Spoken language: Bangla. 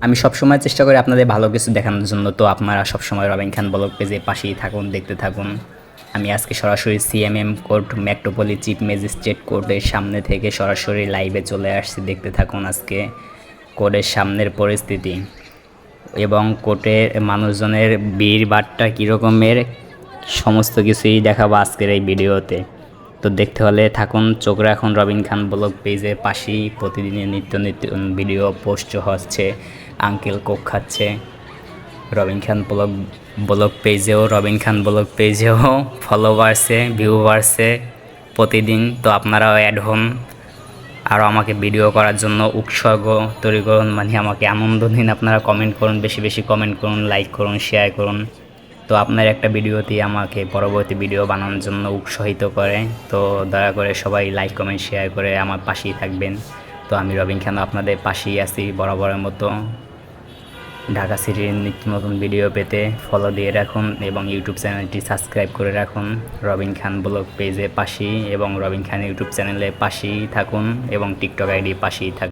আমি সবসময় চেষ্টা করি আপনাদের ভালো কিছু দেখানোর জন্য, তো আপনারা সবসময় রবিন খান ব্লগ পেজে পাশেই থাকুন, দেখতে থাকুন। আমি আজকে সরাসরি সিএমএম কোর্ট মেট্রোপলি চিফ ম্যাজিস্ট্রেট কোর্টের সামনে থেকে সরাসরি লাইভে চলে আসছি, দেখতে থাকুন আজকে কোর্টের সামনের পরিস্থিতি এবং কোর্টের মানুষজনের ভিড় বাট্টা কীরকমের সমস্ত কিছুই দেখাবো আজকের এই ভিডিওতে। তো দেখতে হলে থাকুন, চোখ রাখুন রবিন খান ব্লগ পেজের পাশেই। প্রতিদিনের নিত্য নিত্য ভিডিও পোস্ট হচ্ছে, আঙ্কেল কোক খাচ্ছে। রবিন খান ব্লগ পেজেও ফলো বাড়ছে, ভিউ বাড়ছে প্রতিদিন। তো আপনারাও অ্যাড হন, আরও আমাকে ভিডিও করার জন্য উৎসর্গ তৈরি করুন, মানে আমাকে আনন্দ দিন। আপনারা কমেন্ট করুন, বেশি বেশি কমেন্ট করুন, লাইক করুন, শেয়ার করুন। তো আপনার একটা ভিডিওতে আমাকে পরবর্তী ভিডিও বানানোর জন্য উৎসাহিত করে। তো দয়া করে সবাই লাইক কমেন্ট শেয়ার করে আমার পাশেই থাকবেন। তো আমি রবিন খান আপনাদের পাশেই আছি বরাবরের মতো। ঢাকা সিটির নিত্য নতুন ভিডিও পেতে ফলো দিয়ে রাখুন এবং ইউটিউব চ্যানেলটি সাবস্ক্রাইব করে রাখুন। রবিন খান ব্লগ পেজে পাশেই এবং রবিন খান ইউটিউব চ্যানেলের পাশেই থাকুন এবং টিকটক আইডি পাশেই থাকুন।